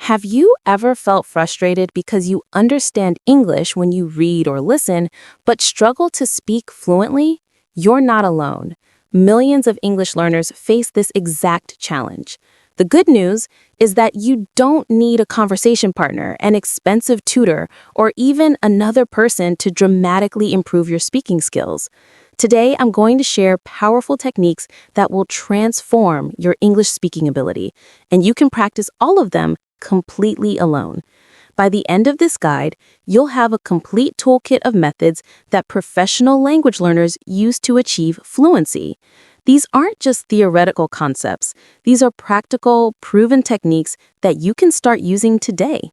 Have you ever felt frustrated because you understand English when you read or listen, but struggle to speak fluently? You're not alone. Millions of English learners face this exact challenge. The good news is that you don't need a conversation partner, an expensive tutor, or even another person to dramatically improve your speaking skills. Today, I'm going to share powerful techniques that will transform your English speaking ability, and you can practice all of them completely alone. By the end of this guide, you'll have a complete toolkit of methods that professional language learners use to achieve fluency. These aren't just theoretical concepts. These are practical, proven techniques that you can start using today.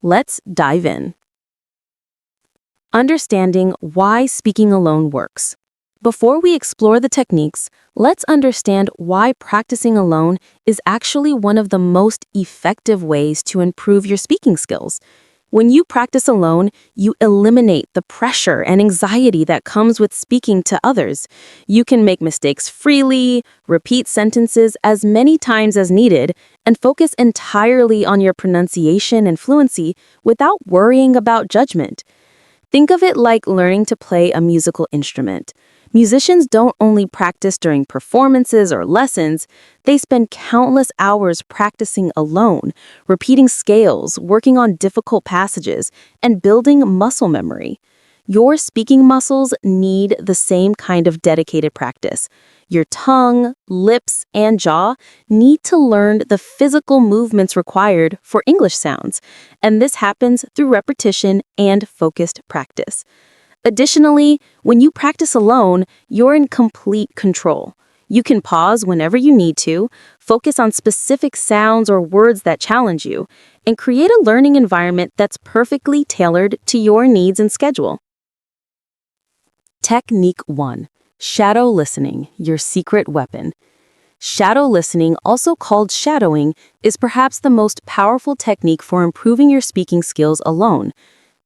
Let's dive in. Understanding why speaking alone works. Before we explore the techniques, let's understand why practicing alone is actually one of the most effective ways to improve your speaking skills. When you practice alone, you eliminate the pressure and anxiety that comes with speaking to others. You can make mistakes freely, repeat sentences as many times as needed, and focus entirely on your pronunciation and fluency without worrying about judgment. Think of it like learning to play a musical instrument. Musicians don't only practice during performances or lessons, they spend countless hours practicing alone, repeating scales, working on difficult passages, and building muscle memory. Your speaking muscles need the same kind of dedicated practice. Your tongue, lips, and jaw need to learn the physical movements required for English sounds, and this happens through repetition and focused practice. Additionally, when you practice alone, you're in complete control. You can pause whenever you need to, focus on specific sounds or words that challenge you, and create a learning environment that's perfectly tailored to your needs and schedule. Technique 1. Shadow listening, your secret weapon. Shadow listening, also called shadowing, is perhaps the most powerful technique for improving your speaking skills alone.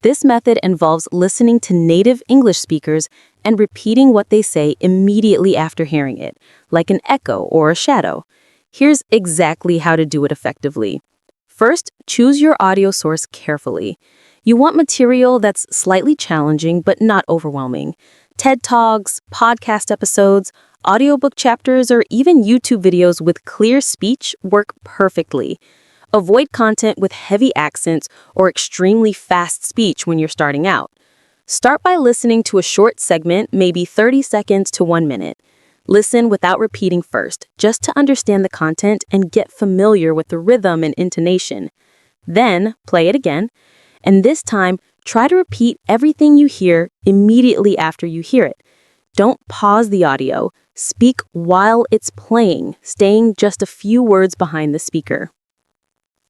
This method involves listening to native English speakers and repeating what they say immediately after hearing it, like an echo or a shadow. Here's exactly how to do it effectively. First, choose your audio source carefully. You want material that's slightly challenging but not overwhelming. TED Talks, podcast episodes, audiobook chapters, or even YouTube videos with clear speech work perfectly. Avoid content with heavy accents or extremely fast speech when you're starting out. Start by listening to a short segment, maybe 30 seconds to 1 minute. Listen without repeating first, just to understand the content and get familiar with the rhythm and intonation. Then, play it again, and this time, try to repeat everything you hear immediately after you hear it. Don't pause the audio. Speak while it's playing, staying just a few words behind the speaker.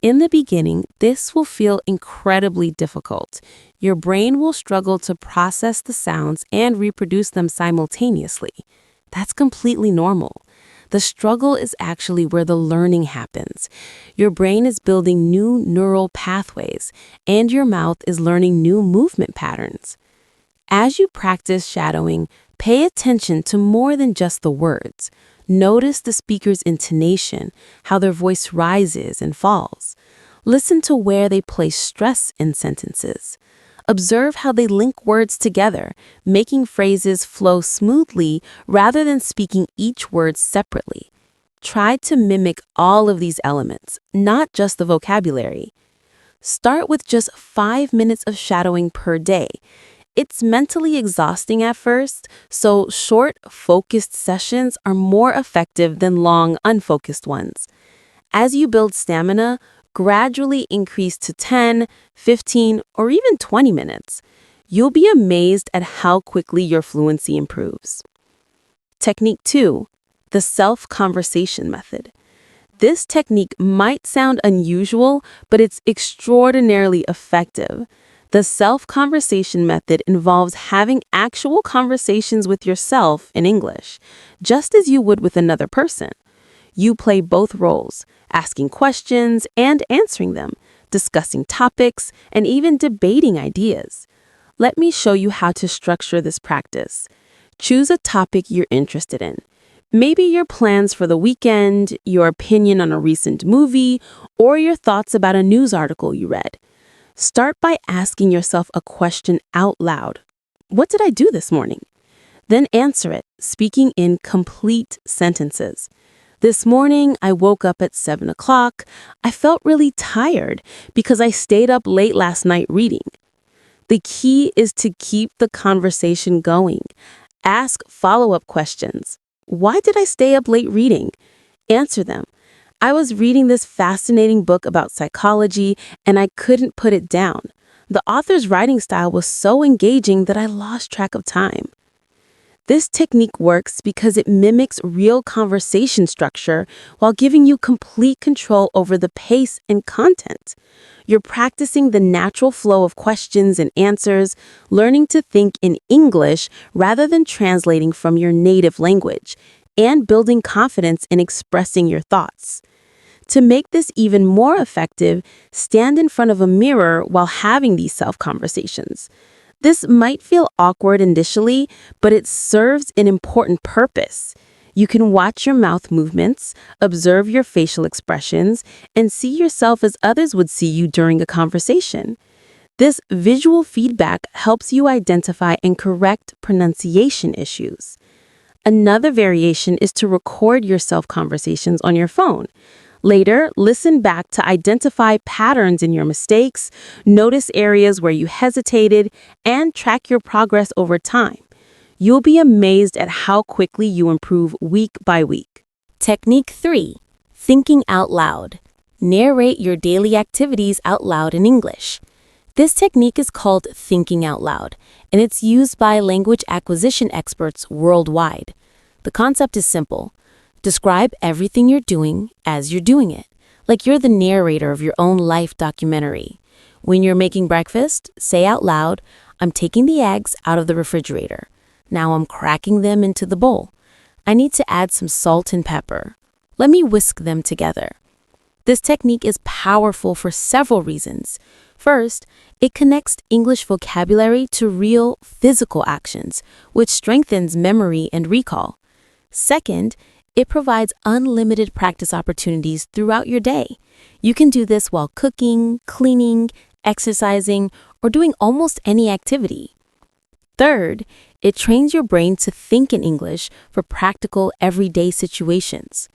In the beginning, this will feel incredibly difficult. Your brain will struggle to process the sounds and reproduce them simultaneously. That's completely normal. The struggle is actually where the learning happens. Your brain is building new neural pathways, and your mouth is learning new movement patterns. As you practice shadowing, pay attention to more than just the words. Notice the speaker's intonation, how their voice rises and falls. Listen to where they place stress in sentences. Observe how they link words together, making phrases flow smoothly rather than speaking each word separately. Try to mimic all of these elements, not just the vocabulary. Start with just 5 minutes of shadowing per day. It's mentally exhausting at first, so short, focused sessions are more effective than long, unfocused ones. As you build stamina, gradually increase to 10, 15, or even 20 minutes. You'll be amazed at how quickly your fluency improves. Technique 2, the self-conversation method. This technique might sound unusual, but it's extraordinarily effective. The self-conversation method involves having actual conversations with yourself in English, just as you would with another person. You play both roles, asking questions and answering them, discussing topics, and even debating ideas. Let me show you how to structure this practice. Choose a topic you're interested in. Maybe your plans for the weekend, your opinion on a recent movie, or your thoughts about a news article you read. Start by asking yourself a question out loud. What did I do this morning? Then answer it, speaking in complete sentences. This morning, I woke up at 7 o'clock. I felt really tired because I stayed up late last night reading. The key is to keep the conversation going. Ask follow-up questions. Why did I stay up late reading? Answer them. I was reading this fascinating book about psychology and I couldn't put it down. The author's writing style was so engaging that I lost track of time. This technique works because it mimics real conversation structure while giving you complete control over the pace and content. You're practicing the natural flow of questions and answers, learning to think in English rather than translating from your native language, and building confidence in expressing your thoughts. To make this even more effective, stand in front of a mirror while having these self-conversations. This might feel awkward initially, but it serves an important purpose. You can watch your mouth movements, observe your facial expressions, and see yourself as others would see you during a conversation. This visual feedback helps you identify and correct pronunciation issues. Another variation is to record your self-conversations on your phone. Later, listen back to identify patterns in your mistakes, notice areas where you hesitated, and track your progress over time. You'll be amazed at how quickly you improve week by week. Technique 3. Thinking out loud. Narrate your daily activities out loud in English. This technique is called thinking out loud, and it's used by language acquisition experts worldwide. The concept is simple. Describe everything you're doing as you're doing it, like you're the narrator of your own life documentary. When you're making breakfast, say out loud, "I'm taking the eggs out of the refrigerator. Now I'm cracking them into the bowl. I need to add some salt and pepper. Let me whisk them together." This technique is powerful for several reasons. First, it connects English vocabulary to real physical actions, which strengthens memory and recall. Second, it provides unlimited practice opportunities throughout your day. You can do this while cooking, cleaning, exercising, or doing almost any activity. Third, it trains your brain to think in English for practical, everyday situations.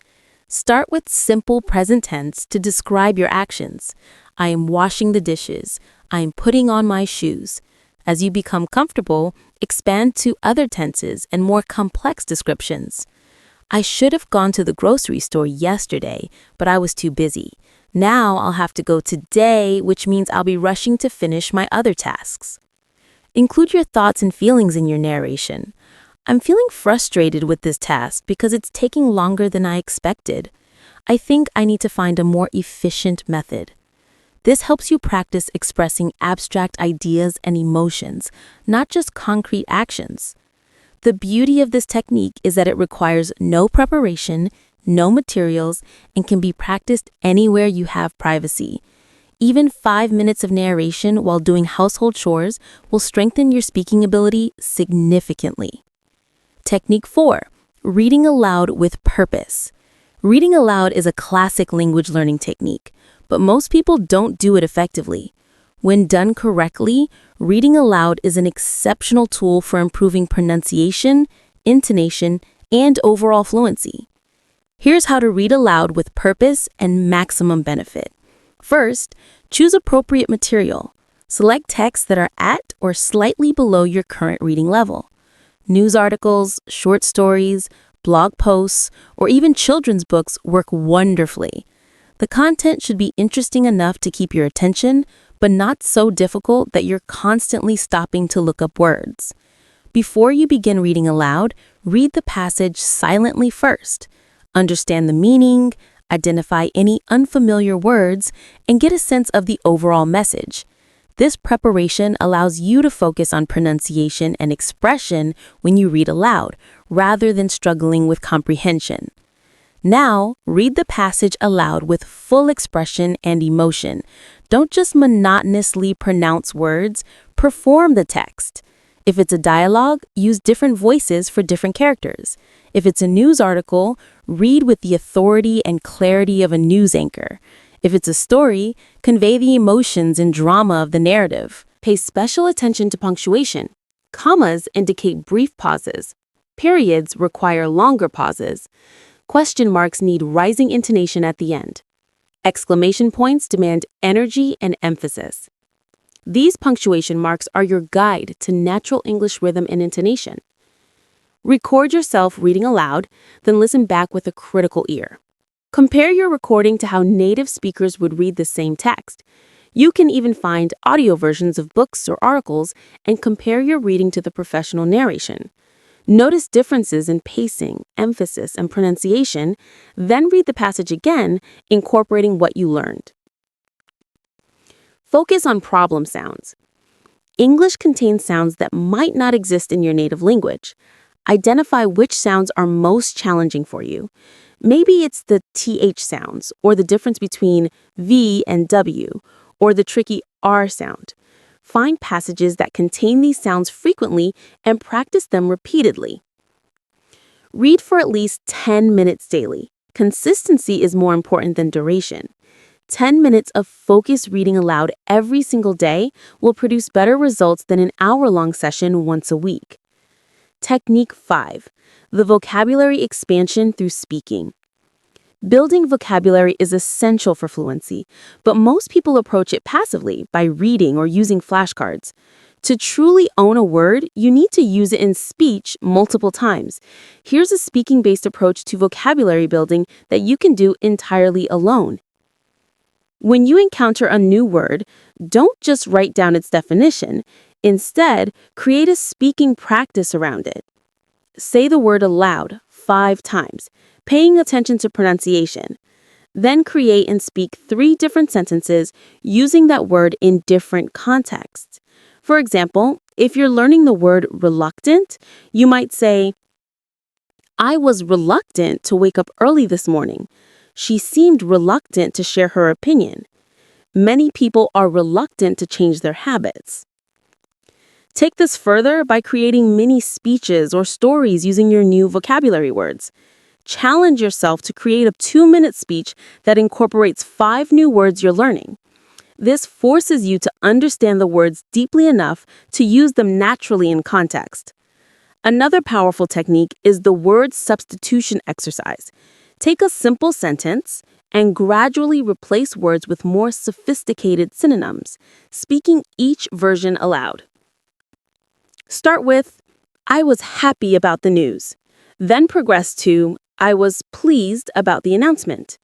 Start with simple present tense to describe your actions. I am washing the dishes. I am putting on my shoes. As you become comfortable, expand to other tenses and more complex descriptions. I should have gone to the grocery store yesterday, but I was too busy. Now I'll have to go today, which means I'll be rushing to finish my other tasks. Include your thoughts and feelings in your narration. I'm feeling frustrated with this task because it's taking longer than I expected. I think I need to find a more efficient method. This helps you practice expressing abstract ideas and emotions, not just concrete actions. The beauty of this technique is that it requires no preparation, no materials, and can be practiced anywhere you have privacy. Even 5 minutes of narration while doing household chores will strengthen your speaking ability significantly. Technique 4. Reading aloud with purpose. Reading aloud is a classic language learning technique, but most people don't do it effectively. When done correctly, reading aloud is an exceptional tool for improving pronunciation, intonation, and overall fluency. Here's how to read aloud with purpose and maximum benefit. First, choose appropriate material. Select texts that are at or slightly below your current reading level. News articles, short stories, blog posts, or even children's books work wonderfully. The content should be interesting enough to keep your attention, but not so difficult that you're constantly stopping to look up words. Before you begin reading aloud, read the passage silently first. Understand the meaning, identify any unfamiliar words, and get a sense of the overall message. This preparation allows you to focus on pronunciation and expression when you read aloud, rather than struggling with comprehension. Now, read the passage aloud with full expression and emotion. Don't just monotonously pronounce words, perform the text. If it's a dialogue, use different voices for different characters. If it's a news article, read with the authority and clarity of a news anchor. If it's a story, convey the emotions and drama of the narrative. Pay special attention to punctuation. Commas indicate brief pauses. Periods require longer pauses. Question marks need rising intonation at the end. Exclamation points demand energy and emphasis. These punctuation marks are your guide to natural English rhythm and intonation. Record yourself reading aloud, then listen back with a critical ear. Compare your recording to how native speakers would read the same text. You can even find audio versions of books or articles and compare your reading to the professional narration. Notice differences in pacing, emphasis, and pronunciation, then read the passage again, incorporating what you learned. Focus on problem sounds. English contains sounds that might not exist in your native language. Identify which sounds are most challenging for you. Maybe it's the TH sounds, or the difference between V and W, or the tricky R sound. Find passages that contain these sounds frequently and practice them repeatedly. Read for at least 10 minutes daily. Consistency is more important than duration. 10 minutes of focused reading aloud every single day will produce better results than an hour-long session once a week. Technique 5. The vocabulary expansion through speaking. Building vocabulary is essential for fluency, but most people approach it passively by reading or using flashcards. To truly own a word, you need to use it in speech multiple times. Here's a speaking-based approach to vocabulary building that you can do entirely alone. When you encounter a new word, don't just write down its definition. Instead, create a speaking practice around it. Say the word aloud 5 times, paying attention to pronunciation. Then create and speak 3 different sentences using that word in different contexts. For example, if you're learning the word reluctant, you might say, I was reluctant to wake up early this morning. She seemed reluctant to share her opinion. Many people are reluctant to change their habits. Take this further by creating mini speeches or stories using your new vocabulary words. Challenge yourself to create a 2-minute speech that incorporates 5 new words you're learning. This forces you to understand the words deeply enough to use them naturally in context. Another powerful technique is the word substitution exercise. Take a simple sentence and gradually replace words with more sophisticated synonyms, speaking each version aloud. Start with, I was happy about the news. Then progress to, I was pleased about the announcement.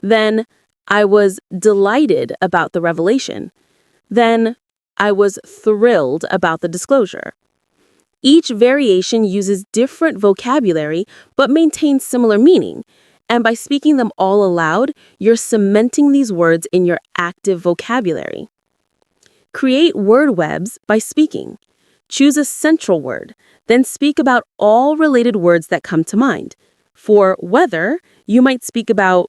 Then, I was delighted about the revelation. Then, I was thrilled about the disclosure. Each variation uses different vocabulary but maintains similar meaning. And by speaking them all aloud, you're cementing these words in your active vocabulary. Create word webs by speaking. Choose a central word, then speak about all related words that come to mind. For weather, you might speak about,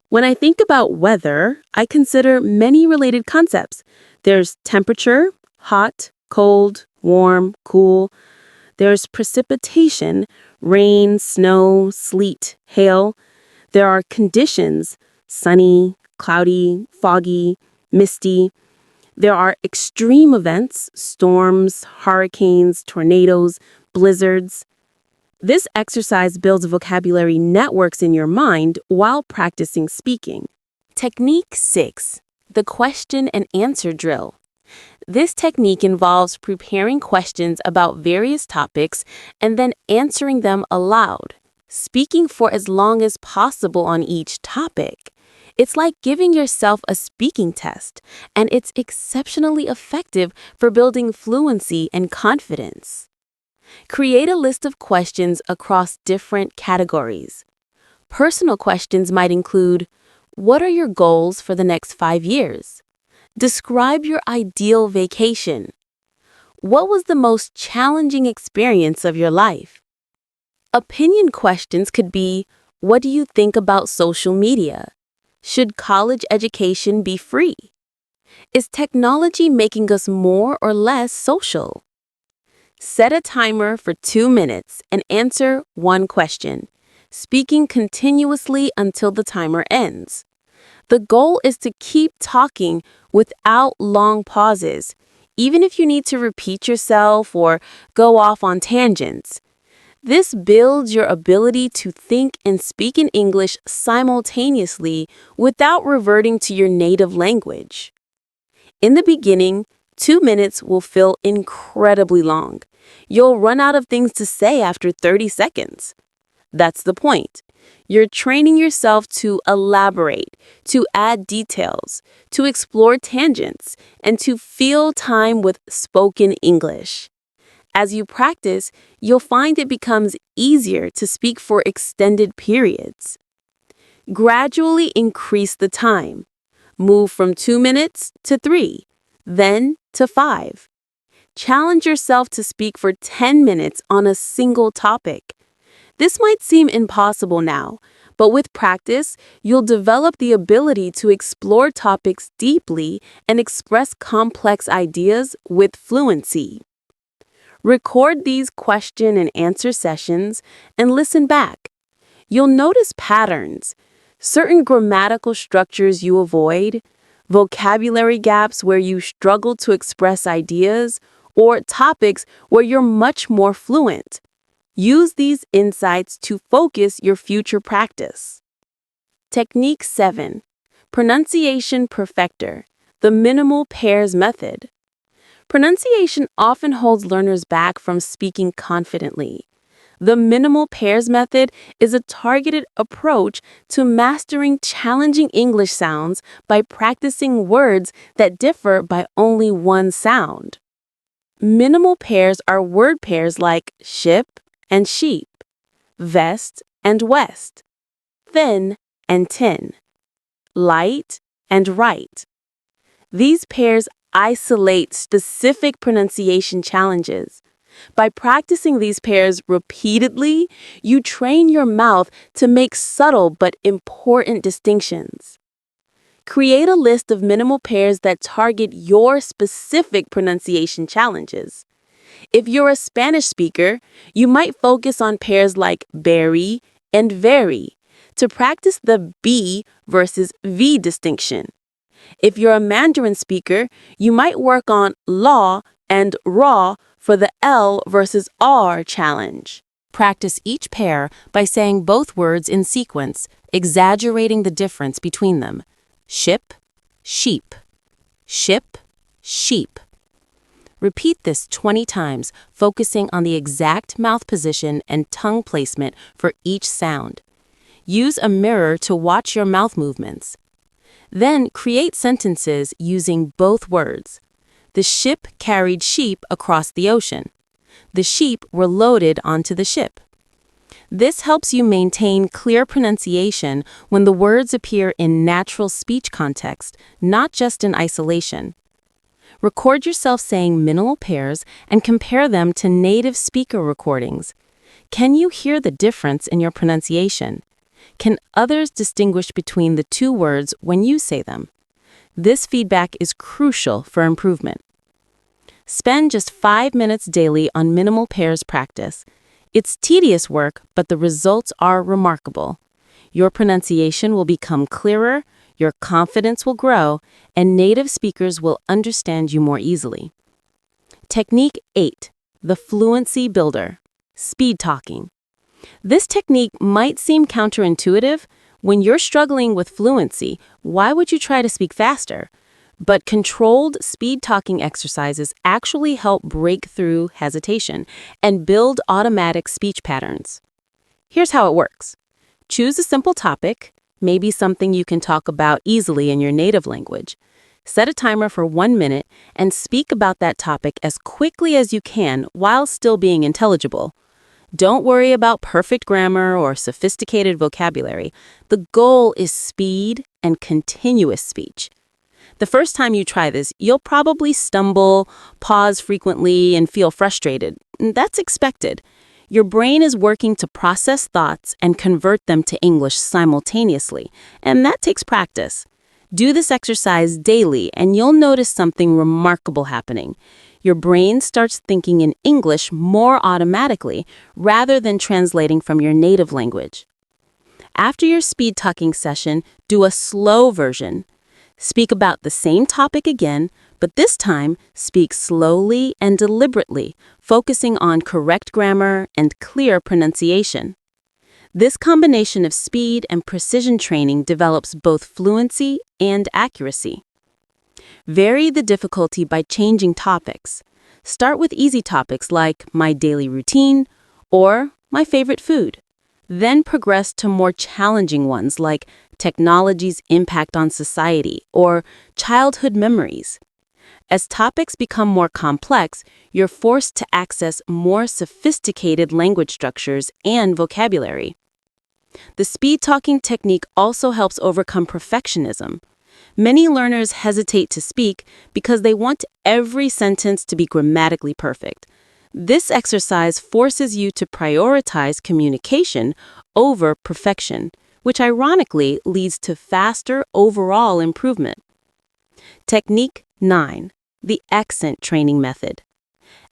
when I think about weather, I consider many related concepts. There's temperature, hot, cold, warm, cool. There's precipitation, rain, snow, sleet, hail. There are conditions, sunny, cloudy, foggy, misty. There are extreme events, storms, hurricanes, tornadoes, blizzards. This exercise builds vocabulary networks in your mind while practicing speaking. Technique 6. The question and answer drill. This technique involves preparing questions about various topics and then answering them aloud, speaking for as long as possible on each topic. It's like giving yourself a speaking test, and it's exceptionally effective for building fluency and confidence. Create a list of questions across different categories. Personal questions might include, what are your goals for the next 5 years? Describe your ideal vacation. What was the most challenging experience of your life? Opinion questions could be, what do you think about social media? Should college education be free? Is technology making us more or less social? Set a timer for 2 minutes and answer one question, speaking continuously until the timer ends. The goal is to keep talking without long pauses, even if you need to repeat yourself or go off on tangents. This builds your ability to think and speak in English simultaneously without reverting to your native language. In the beginning, 2 minutes will feel incredibly long. You'll run out of things to say after 30 seconds. That's the point. You're training yourself to elaborate, to add details, to explore tangents, and to fill time with spoken English. As you practice, you'll find it becomes easier to speak for extended periods. Gradually increase the time. Move from 2 minutes to 3, then to 5. Challenge yourself to speak for 10 minutes on a single topic. This might seem impossible now, but with practice, you'll develop the ability to explore topics deeply and express complex ideas with fluency. Record these question and answer sessions and listen back. You'll notice patterns, certain grammatical structures you avoid, vocabulary gaps where you struggle to express ideas, or topics where you're much more fluent. Use these insights to focus your future practice. Technique 7. Pronunciation Perfector, the minimal pairs method. Pronunciation often holds learners back from speaking confidently. The minimal pairs method is a targeted approach to mastering challenging English sounds by practicing words that differ by only one sound. Minimal pairs are word pairs like ship and sheep, vest and west, thin and tin, light and right. These pairs isolate specific pronunciation challenges. By practicing these pairs repeatedly, you train your mouth to make subtle but important distinctions. Create a list of minimal pairs that target your specific pronunciation challenges. If you're a Spanish speaker, you might focus on pairs like berry and very to practice the B versus V distinction. If you're a Mandarin speaker, you might work on law and raw for the L versus R challenge. Practice each pair by saying both words in sequence, exaggerating the difference between them. Ship, sheep. Ship, sheep. Repeat this 20 times, focusing on the exact mouth position and tongue placement for each sound. Use a mirror to watch your mouth movements. Then create sentences using both words. The ship carried sheep across the ocean. The sheep were loaded onto the ship. This helps you maintain clear pronunciation when the words appear in natural speech context, not just in isolation. Record yourself saying minimal pairs and compare them to native speaker recordings. Can you hear the difference in your pronunciation? Can others distinguish between the two words when you say them? This feedback is crucial for improvement. Spend just 5 minutes daily on minimal pairs practice. It's tedious work, but the results are remarkable. Your pronunciation will become clearer, your confidence will grow, and native speakers will understand you more easily. Technique 8. The Fluency Builder. Speed talking. This technique might seem counterintuitive. When you're struggling with fluency, why would you try to speak faster? But controlled speed talking exercises actually help break through hesitation and build automatic speech patterns. Here's how it works. Choose a simple topic, maybe something you can talk about easily in your native language. Set a timer for 1 minute and speak about that topic as quickly as you can while still being intelligible. Don't worry about perfect grammar or sophisticated vocabulary. The goal is speed and continuous speech. The first time you try this, you'll probably stumble, pause frequently, and feel frustrated. That's expected. Your brain is working to process thoughts and convert them to English simultaneously, and that takes practice. Do this exercise daily, and you'll notice something remarkable happening. Your brain starts thinking in English more automatically rather than translating from your native language. After your speed talking session, do a slow version. Speak about the same topic again, but this time speak slowly and deliberately, focusing on correct grammar and clear pronunciation. This combination of speed and precision training develops both fluency and accuracy. Vary the difficulty by changing topics. Start with easy topics like my daily routine or my favorite food. Then progress to more challenging ones like technology's impact on society or childhood memories. As topics become more complex, you're forced to access more sophisticated language structures and vocabulary. The speed talking technique also helps overcome perfectionism. Many learners hesitate to speak because they want every sentence to be grammatically perfect. This exercise forces you to prioritize communication over perfection, which ironically leads to faster overall improvement. Technique 9. The accent training method.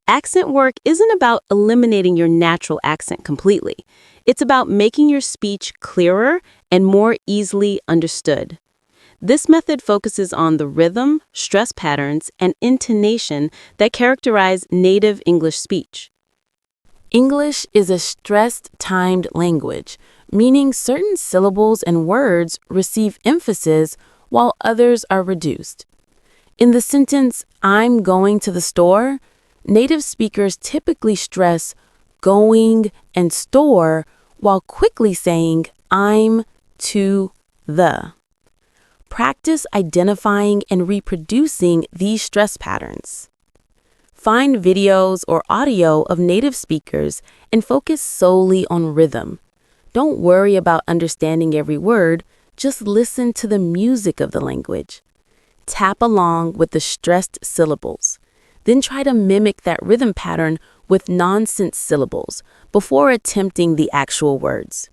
Accent work isn't about eliminating your natural accent completely. It's about making your speech clearer and more easily understood. This method focuses on the rhythm, stress patterns, and intonation that characterize native English speech. English is a stressed, timed language, meaning certain syllables and words receive emphasis while others are reduced. In the sentence, "I'm going to the store," native speakers typically stress going and store while quickly saying "I'm to the." Practice identifying and reproducing these stress patterns. Find videos or audio of native speakers and focus solely on rhythm. Don't worry about understanding every word, just listen to the music of the language. Tap along with the stressed syllables. Then try to mimic that rhythm pattern with nonsense syllables before attempting the actual words.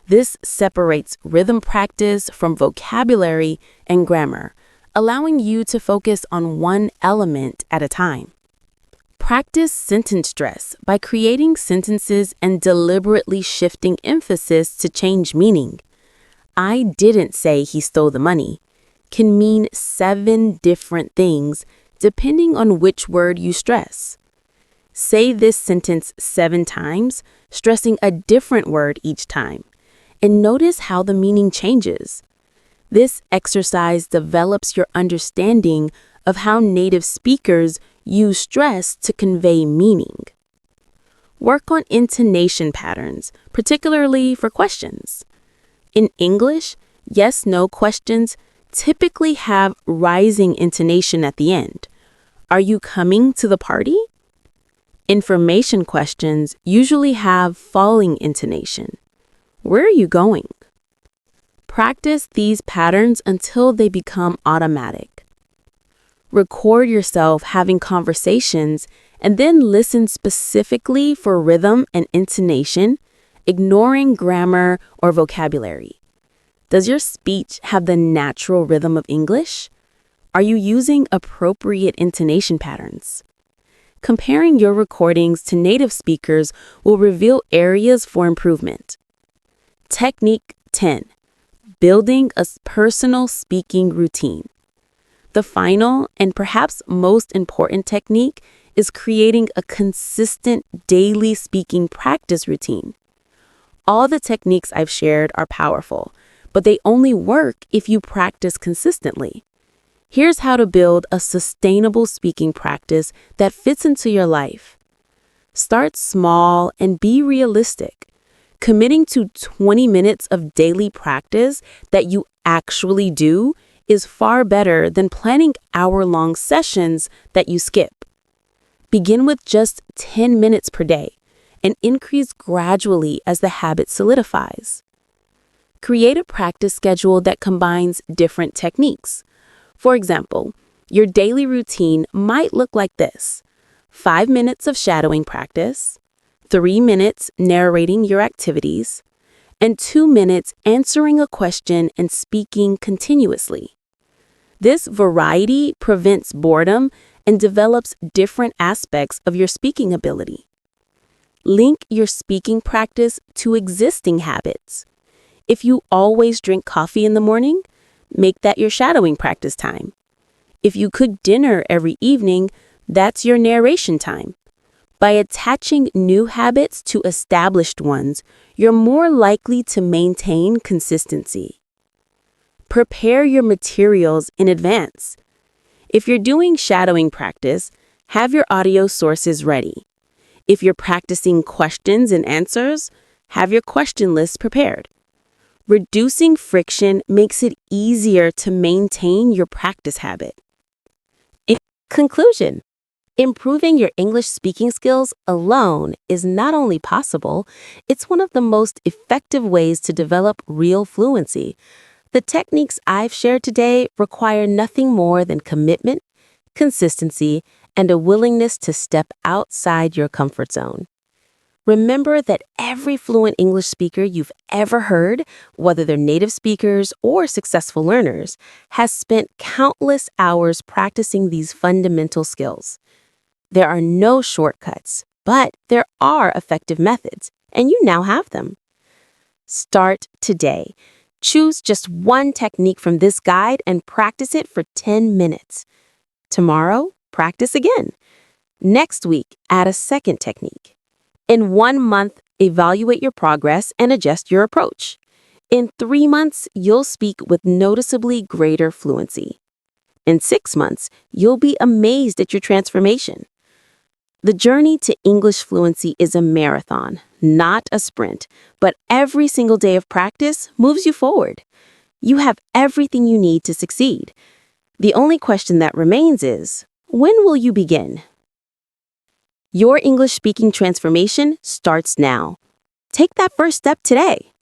This separates rhythm practice from vocabulary and grammar, allowing you to focus on one element at a time. Practice sentence stress by creating sentences and deliberately shifting emphasis to change meaning. "I didn't say he stole the money" can mean 7 different things depending on which word you stress. Say this sentence 7 times, stressing a different word each time, and notice how the meaning changes. This exercise develops your understanding of how native speakers use stress to convey meaning. Work on intonation patterns, particularly for questions. In English, yes/no questions typically have rising intonation at the end. Are you coming to the party? Information questions usually have falling intonation. Where are you going? Practice these patterns until they become automatic. Record yourself having conversations and then listen specifically for rhythm and intonation, ignoring grammar or vocabulary. Does your speech have the natural rhythm of English? Are you using appropriate intonation patterns? Comparing your recordings to native speakers will reveal areas for improvement. Technique 10. Building a personal speaking routine. The final and perhaps most important technique is creating a consistent daily speaking practice routine. All the techniques I've shared are powerful, but they only work if you practice consistently. Here's how to build a sustainable speaking practice that fits into your life. Start small and be realistic. Committing to 20 minutes of daily practice that you actually do is far better than planning hour-long sessions that you skip. Begin with just 10 minutes per day and increase gradually as the habit solidifies. Create a practice schedule that combines different techniques. For example, your daily routine might look like this: 5 minutes of shadowing practice, 3 minutes narrating your activities, and 2 minutes answering a question and speaking continuously. This variety prevents boredom and develops different aspects of your speaking ability. Link your speaking practice to existing habits. If you always drink coffee in the morning, make that your shadowing practice time. If you cook dinner every evening, that's your narration time. By attaching new habits to established ones, you're more likely to maintain consistency. Prepare your materials in advance. If you're doing shadowing practice, have your audio sources ready. If you're practicing questions and answers, have your question list prepared. Reducing friction makes it easier to maintain your practice habit. In conclusion, improving your English speaking skills alone is not only possible, it's one of the most effective ways to develop real fluency. The techniques I've shared today require nothing more than commitment, consistency, and a willingness to step outside your comfort zone. Remember that every fluent English speaker you've ever heard, whether they're native speakers or successful learners, has spent countless hours practicing these fundamental skills. There are no shortcuts, but there are effective methods, and you now have them. Start today. Choose just one technique from this guide and practice it for 10 minutes. Tomorrow, practice again. Next week, add a second technique. In 1 month, evaluate your progress and adjust your approach. In 3 months, you'll speak with noticeably greater fluency. In 6 months, you'll be amazed at your transformation. The journey to English fluency is a marathon, not a sprint, but every single day of practice moves you forward. You have everything you need to succeed. The only question that remains is, when will you begin? Your English speaking transformation starts now. Take that first step today.